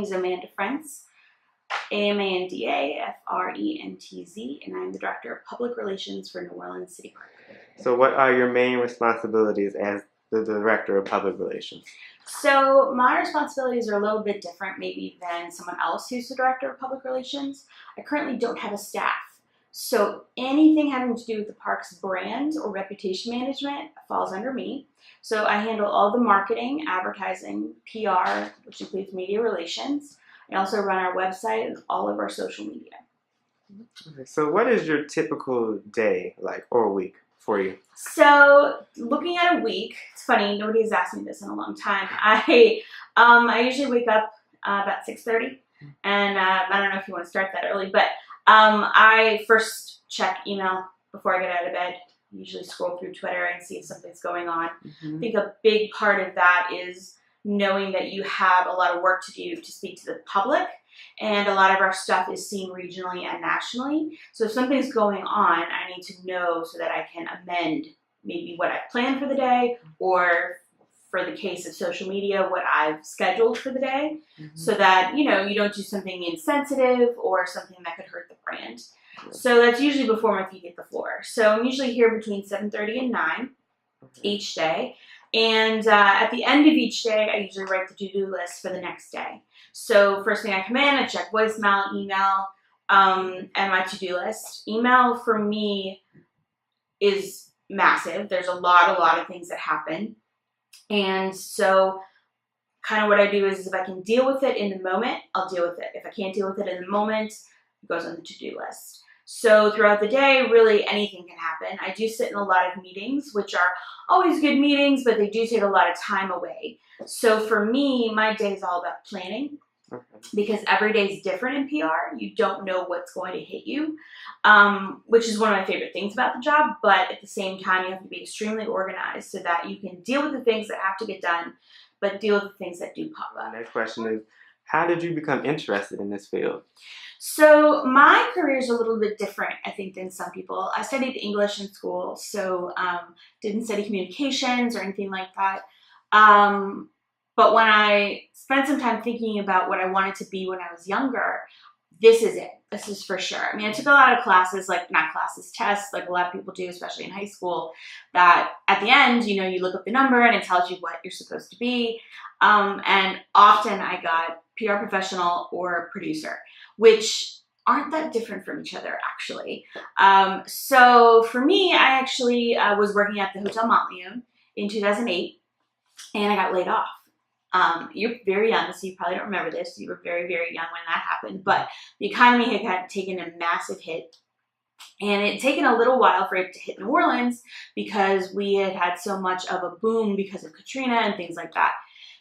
name is Amanda Frentz, AMANDA-FRENTZ, and I'm the Director of Public Relations for New Orleans City Park. So what are your main responsibilities as the Director of Public Relations? So my responsibilities are a little bit different maybe than someone else who's the Director of Public Relations. I currently don't have a staff. So anything having to do with the park's brand or reputation management falls under me. So I handle all the marketing, advertising, PR, which includes media relations. I also run our website and all of our social media. Okay, so what is your typical day like or week for you? So looking at a week, it's funny, nobody has asked me this in a long time. I usually wake up about 6:30, and I don't know if you want to start that early, but I first check email before I get out of bed. Usually scroll through Twitter and see if something's going on. I think a big part of that is knowing that you have a lot of work to do to speak to the public, and a lot of our stuff is seen regionally and nationally. So if something's going on, I need to know so that I can amend maybe what I've planned for the day, or for the case of social media, what I've scheduled for the day, so that, you know, you don't do something insensitive or something that could hurt the brand. So that's usually before my feet hit the floor. So I'm usually here between 7:30 and 9 each day. And at the end of each day, I usually write the to-do list for the next day. So first thing I come in, I check voicemail, email, and my to-do list. Email for me is massive. There's a lot of things that happen. And so kind of what I do is if I can deal with it in the moment, I'll deal with it. If I can't deal with it in the moment, it goes on the to-do list. So throughout the day, really anything can happen. I do sit in a lot of meetings, which are always good meetings, but they do take a lot of time away. So for me, my day is all about planning, because every day is different in PR. You don't know what's going to hit you, which is one of my favorite things about the job. But at the same time, you have to be extremely organized so that you can deal with the things that have to get done, but deal with the things that do pop up. The next question is, how did you become interested in this field? So my career is a little bit different, I think, than some people. I studied English in school, so didn't study communications or anything like that. But when I spent some time thinking about what I wanted to be when I was younger, this is it. This is for sure. I mean, I took a lot of classes, tests, like a lot of people do, especially in high school, that at the end, you know, you look up the number and it tells you what you're supposed to be. And often I got PR professional or producer, which aren't that different from each other, actually. So for me, I actually was working at the Hotel Montleone in 2008, and I got laid off. You're very young, so you probably don't remember this. You were very, very young when that happened. But the economy had taken a massive hit. And it had taken a little while for it to hit New Orleans because we had had so much of a boom because of Katrina and things like that.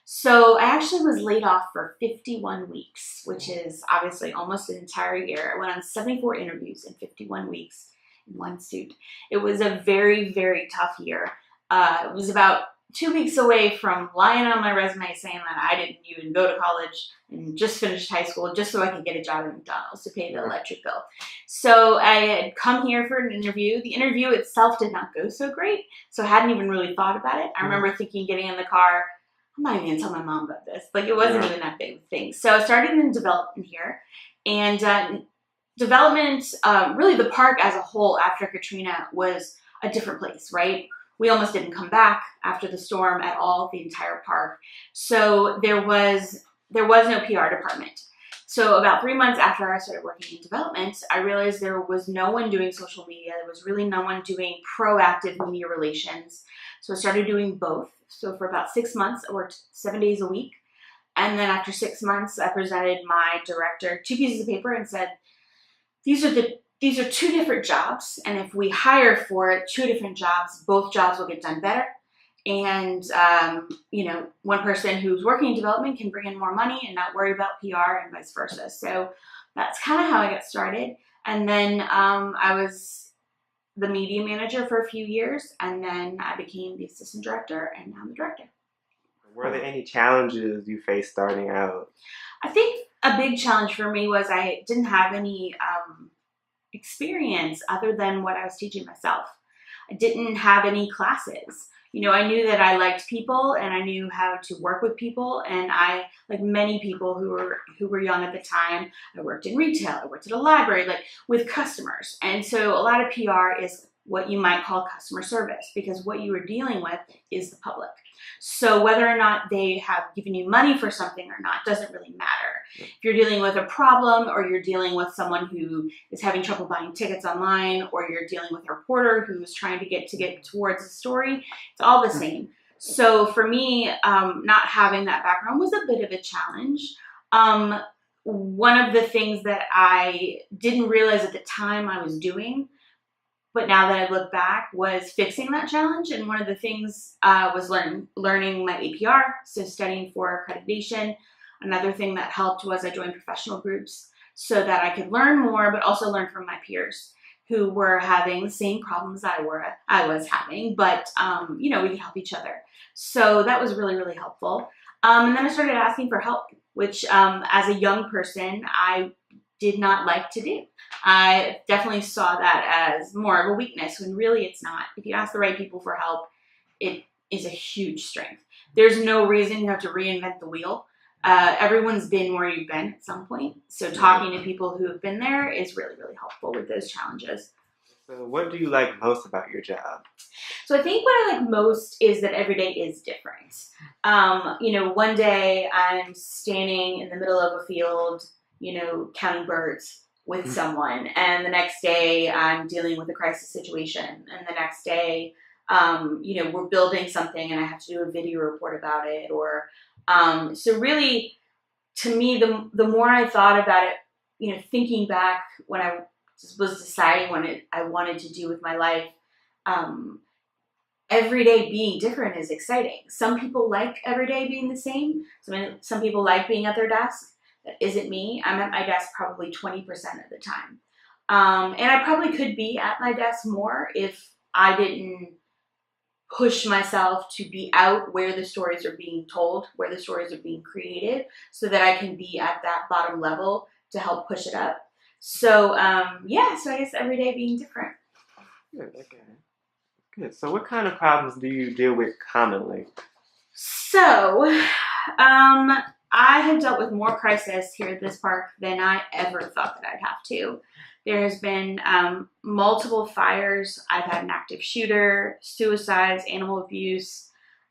So I actually was laid off for 51 weeks, which is obviously almost an entire year. I went on 74 interviews in 51 weeks in one suit. It was a very, very tough year. It was about 2 weeks away from lying on my resume saying that I didn't even go to college and just finished high school just so I could get a job at McDonald's to pay the electric bill. So I had come here for an interview. The interview itself did not go so great, so I hadn't even really thought about it. I remember thinking, getting in the car, I'm not even going to tell my mom about this. Like, it wasn't even that big of a thing. So I started in development here. And development, really the park as a whole after Katrina was a different place, right? We almost didn't come back after the storm at all, the entire park. So there was no PR department. So about 3 months after I started working in development, I realized there was no one doing social media. There was really no one doing proactive media relations. So I started doing both. So for about 6 months, I worked 7 days a week. And then after 6 months, I presented my director 2 pieces of paper and said, these are 2 different jobs. And if we hire for 2 different jobs, both jobs will get done better. And, you know, one person who's working in development can bring in more money and not worry about PR and vice versa. So that's kind of how I got started. And then I was the media manager for a few years, and then I became the assistant director, and now I'm the director. Were there any challenges you faced starting out? I think a big challenge for me was I didn't have any experience other than what I was teaching myself. I didn't have any classes. I knew that I liked people and I knew how to work with people. And I, like many people who were young at the time, I worked in retail, I worked at a library, like with customers. And so a lot of PR is what you might call customer service, because what you are dealing with is the public. So whether or not they have given you money for something or not doesn't really matter. If you're dealing with a problem, or you're dealing with someone who is having trouble buying tickets online, or you're dealing with a reporter who's trying to get towards a story, it's all the same. So for me, not having that background was a bit of a challenge. One of the things that I didn't realize at the time I was doing, but now that I look back, was fixing that challenge. And one of the things was learning my APR, so studying for accreditation. Another thing that helped was I joined professional groups so that I could learn more, but also learn from my peers who were having the same problems I was having, but we could help each other. So that was really, really helpful. And then I started asking for help, which as a young person, I did not like to do. I definitely saw that as more of a weakness when really it's not. If you ask the right people for help, it is a huge strength. There's no reason you have to reinvent the wheel. Everyone's been where you've been at some point. So talking to people who have been there is really, really helpful with those challenges. So what do you like most about your job? So I think what I like most is that every day is different. One day I'm standing in the middle of a field, counting birds with someone. And the next day I'm dealing with a crisis situation. And the next day, we're building something and I have to do a video report about it. Or, so really, to me, the more I thought about it, thinking back when I was deciding what I wanted to do with my life, every day being different is exciting. Some people like every day being the same. Some people like being at their desk. That isn't me. I'm at my desk probably 20% of the time. And I probably could be at my desk more if I didn't push myself to be out where the stories are being told, where the stories are being created, so that I can be at that bottom level to help push it up. So, so I guess every day being different. Good, okay. Good. So what kind of problems do you deal with commonly? So, I have dealt with more crisis here at this park than I ever thought that I'd have to. There has been multiple fires. I've had an active shooter, suicides, animal abuse.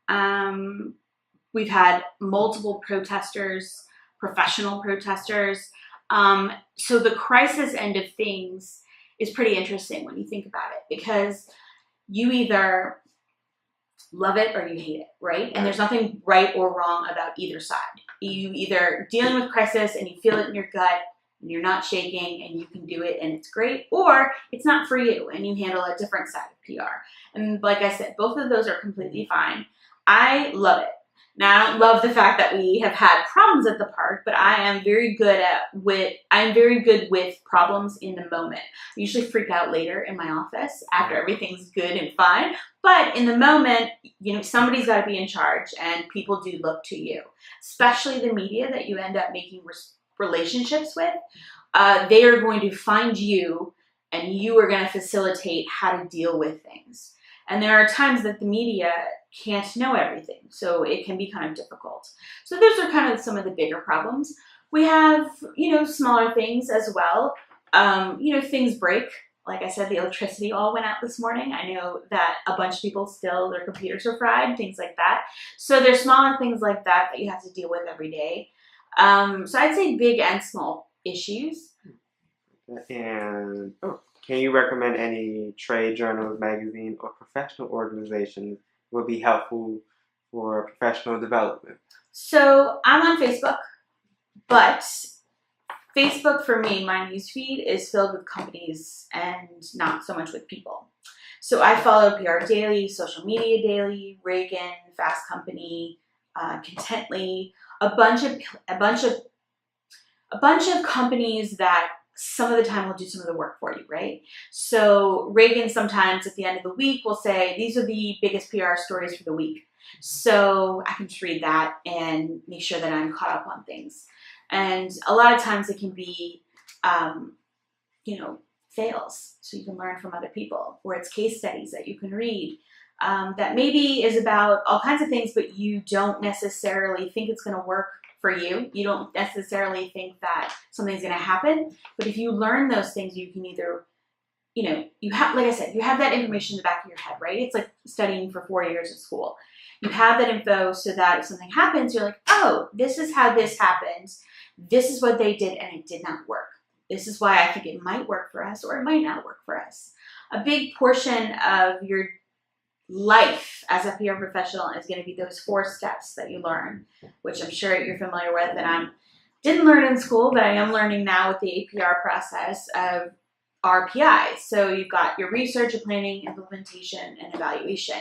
We've had multiple protesters, professional protesters. So the crisis end of things is pretty interesting when you think about it, because you either love it or you hate it, right? And there's nothing right or wrong about either side. You either dealing with crisis and you feel it in your gut and you're not shaking and you can do it and it's great, or it's not for you and you handle a different side of PR. And like I said, both of those are completely fine. I love it. Now, I don't love the fact that we have had problems at the park, but I am very good with problems in the moment. I usually freak out later in my office after everything's good and fine. But in the moment, somebody's got to be in charge, and people do look to you, especially the media that you end up making relationships with. They are going to find you, and you are going to facilitate how to deal with things. And there are times that the media can't know everything, so it can be kind of difficult. So those are kind of some of the bigger problems. We have, smaller things as well. Things break. Like I said, the electricity all went out this morning. I know that a bunch of people still, their computers are fried, things like that. So there's smaller things like that you have to deal with every day. So I'd say big and small issues. And can you recommend any trade journals, magazine, or professional organizations would be helpful for professional development? So I'm on Facebook, but Facebook for me, my newsfeed is filled with companies and not so much with people. So I follow PR Daily, Social Media Daily, Reagan, Fast Company, Contently, a bunch of companies that some of the time will do some of the work for you, right? So Reagan sometimes at the end of the week will say, these are the biggest PR stories for the week. So I can just read that and make sure that I'm caught up on things. And a lot of times it can be, fails so you can learn from other people, or it's case studies that you can read that maybe is about all kinds of things, but you don't necessarily think it's going to work for you. You don't necessarily think that something's going to happen. But if you learn those things, you can either, you have, like I said, you have that information in the back of your head, right? It's like studying for 4 years at school. You have that info so that if something happens, you're like, oh, this is how this happened. This is what they did, and it did not work. This is why I think it might work for us, or it might not work for us. A big portion of your life as a PR professional is going to be those 4 steps that you learn, which I'm sure you're familiar with, and I didn't learn in school, but I am learning now with the APR process of RPI. So you've got your research, your planning, implementation, and evaluation.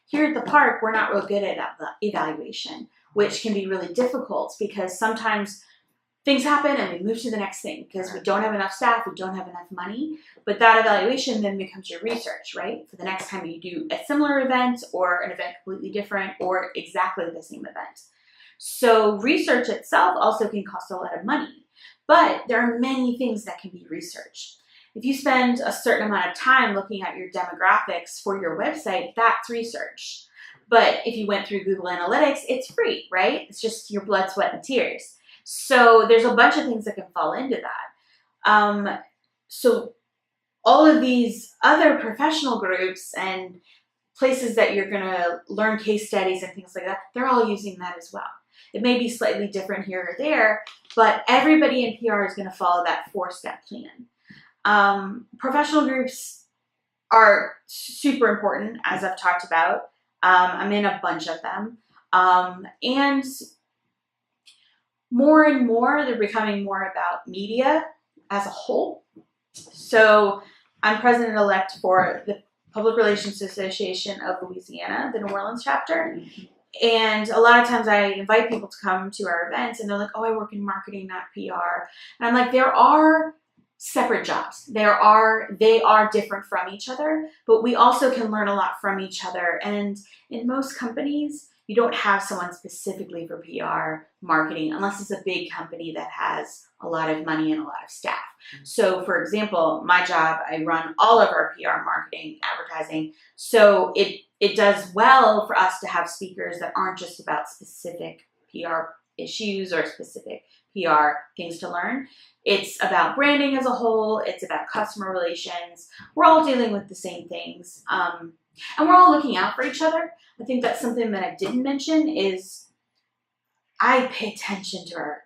Here at the park, we're not real good at the evaluation, which can be really difficult because sometimes things happen and we move to the next thing because we don't have enough staff, we don't have enough money. But that evaluation then becomes your research, right? For the next time you do a similar event or an event completely different or exactly the same event. So research itself also can cost a lot of money, but there are many things that can be researched. If you spend a certain amount of time looking at your demographics for your website, that's research. But if you went through Google Analytics, it's free, right? It's just your blood, sweat, and tears. So there's a bunch of things that can fall into that. So all of these other professional groups and places that you're going to learn case studies and things like that, they're all using that as well. It may be slightly different here or there, but everybody in PR is going to follow that 4-step plan. Professional groups are super important, as I've talked about. I'm in a bunch of them. And more and more, they're becoming more about media as a whole. So I'm president-elect for the Public Relations Association of Louisiana, the New Orleans chapter. And a lot of times I invite people to come to our events and they're like, oh, I work in marketing, not PR. And I'm like, there are separate jobs. They are different from each other, but we also can learn a lot from each other. And in most companies, you don't have someone specifically for PR marketing unless it's a big company that has a lot of money and a lot of staff. So for example, my job, I run all of our PR marketing, advertising. So it does well for us to have speakers that aren't just about specific PR issues or specific PR things to learn. It's about branding as a whole. It's about customer relations. We're all dealing with the same things. And we're all looking out for each other. I think that's something that I didn't mention is I pay attention to our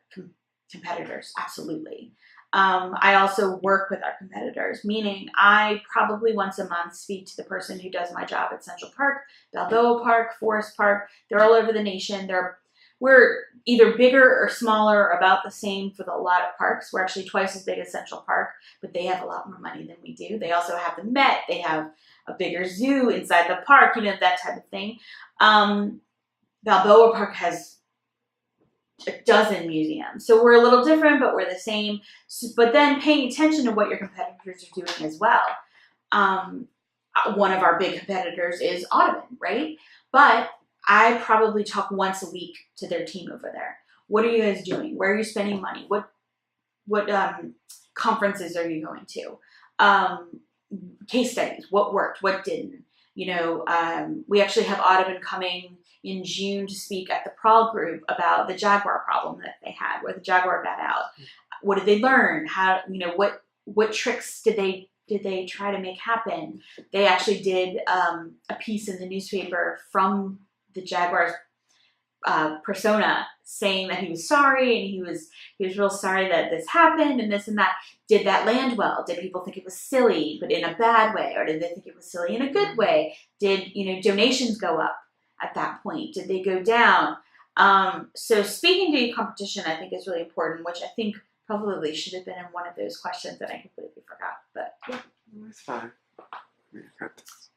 competitors, absolutely. I also work with our competitors, meaning I probably once a month speak to the person who does my job at Central Park, Balboa Park, Forest Park. They're all over the nation. We're either bigger or smaller, about the same for a lot of parks. We're actually twice as big as Central Park, but they have a lot more money than we do. They also have the Met. They have a bigger zoo inside the park, that type of thing. Balboa Park has a dozen museums. So we're a little different, but we're the same. But then paying attention to what your competitors are doing as well. One of our big competitors is Audubon, right? But I probably talk once a week to their team over there. What are you guys doing? Where are you spending money? What conferences are you going to? Case studies. What worked? What didn't? We actually have Audubon coming in June to speak at the Prahl group about the jaguar problem that they had, where the jaguar got out. What did they learn? How, what tricks did they try to make happen? They actually did a piece in the newspaper from the jaguar's persona saying that he was sorry and he was real sorry that this happened and this and that. Did that land well? Did people think it was silly but in a bad way, or did they think it was silly in a good way? Did donations go up at that point? Did they go down? So speaking to your competition, I think is really important, which I think probably should have been in one of those questions that I completely forgot. But yeah, That's fine. We got this.